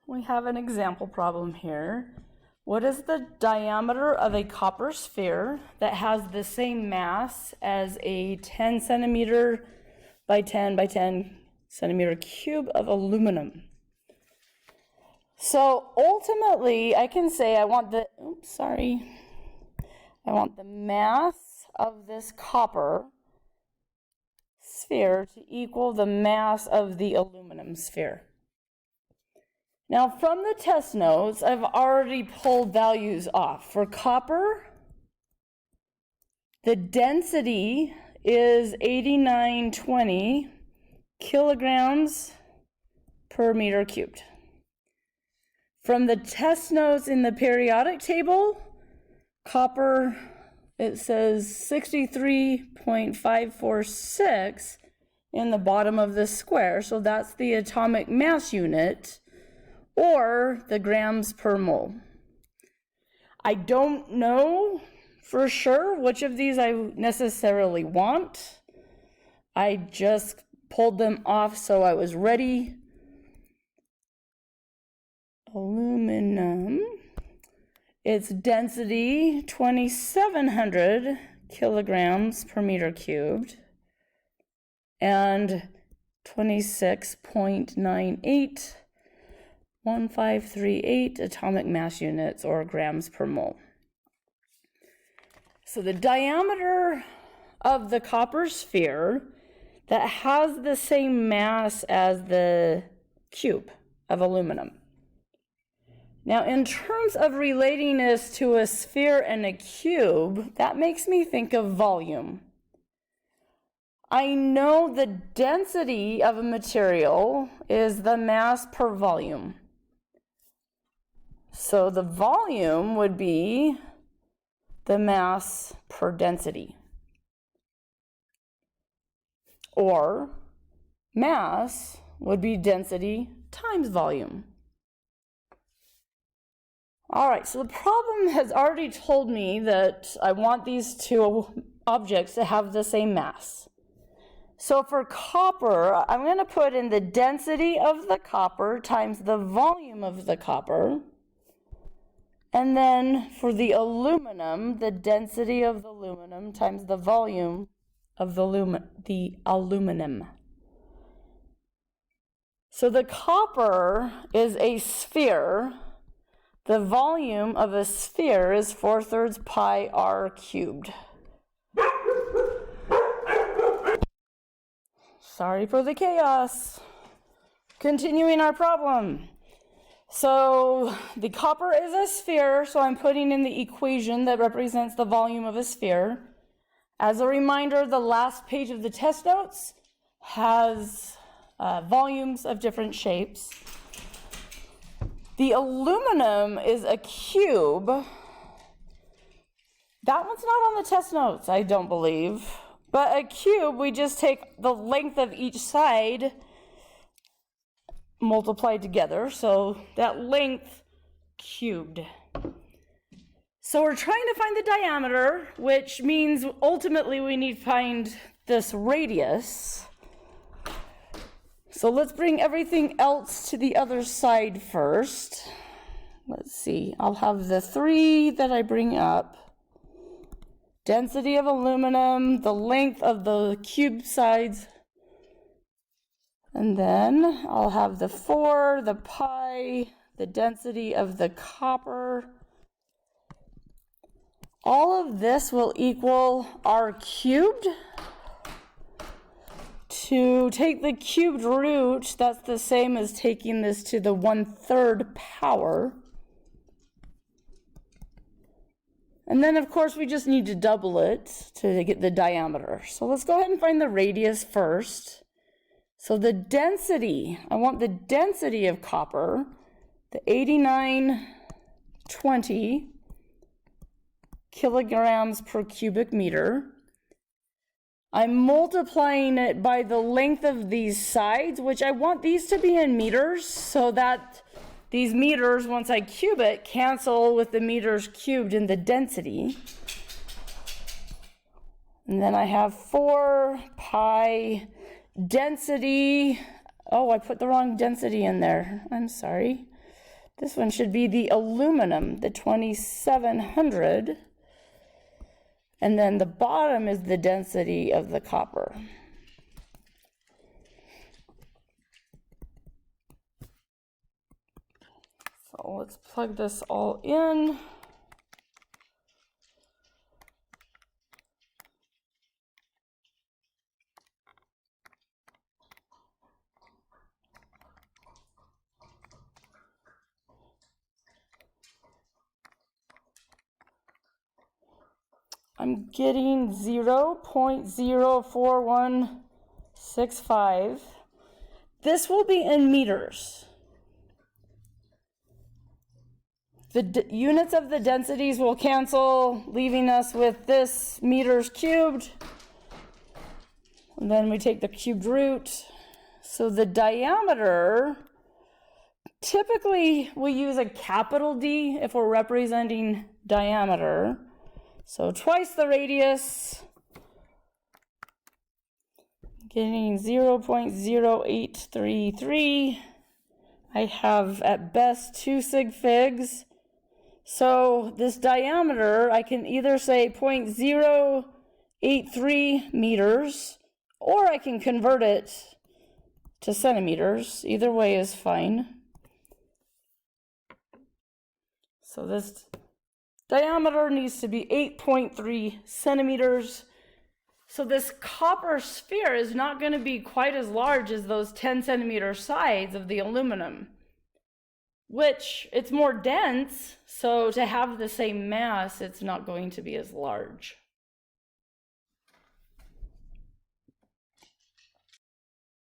We have an example problem here. What is the diameter of a copper sphere that has the same mass as a 10 centimeter by 10 by 10 centimeter cube of aluminum? So ultimately, I can say I want the mass of this copper sphere to equal the mass of the aluminum sphere. Now, from the test notes, I've already pulled values off. For copper, the density is 8920 kilograms per meter cubed. From the test notes in the periodic table, copper, it says 63.546 in the bottom of the square, so that's the atomic mass unit, or the grams per mole. I don't know for sure which of these I necessarily want. I just pulled them off so I was ready. Aluminum, its density 2,700 kilograms per meter cubed and 26.981538 atomic mass units or grams per mole. So the diameter of the copper sphere that has the same mass as the cube of aluminum. Now, in terms of relating this to a sphere and a cube, that makes me think of volume. I know the density of a material is the mass per volume. So the volume would be the mass per density. Or mass would be density times volume. All right, so the problem has already told me that I want these two objects to have the same mass. So for copper, I'm going to put in the density of the copper times the volume of the copper. And then for the aluminum, the density of the aluminum times the volume of the aluminum. So the copper is a sphere. The volume of a sphere is 4/3 pi r cubed. Sorry for the chaos. Continuing our problem. So the copper is a sphere, so I'm putting in the equation that represents the volume of a sphere. As a reminder, the last page of the test notes has volumes of different shapes. The aluminum is a cube. That one's not on the test notes, I don't believe. But a cube, we just take the length of each side multiplied together. So that length cubed. So we're trying to find the diameter, which means ultimately we need to find this radius. So let's bring everything else to the other side first. Let's see, I'll have the 3 that I bring up. Density of aluminum, the length of the cube sides. And then I'll have the 4, the pi, the density of the copper. All of this will equal r cubed. To take the cubed root, that's the same as taking this to the 1/3 power. And then, of course, we just need to double it to get the diameter. So let's go ahead and find the radius first. So the density, I want the density of copper, the 8920 kilograms per cubic meter. I'm multiplying it by the length of these sides, which I want these to be in meters, so that these meters, once I cube it, cancel with the meters cubed in the density. And then I have 4 pi density. Oh, I put the wrong density in there. I'm sorry. This one should be the aluminum, the 2700. And then the bottom is the density of the copper. So let's plug this all in. I'm getting 0.04165. This will be in meters. The units of the densities will cancel, leaving us with this meters cubed. And then we take the cubed root. So the diameter, typically we use a capital D if we're representing diameter. So twice the radius, getting 0.0833. I have at best 2 sig figs. So this diameter, I can either say 0.083 meters, or I can convert it to centimeters. Either way is fine. So this diameter needs to be 8.3 centimeters. So this copper sphere is not going to be quite as large as those 10 centimeter sides of the aluminum, which it's more dense, so to have the same mass, it's not going to be as large.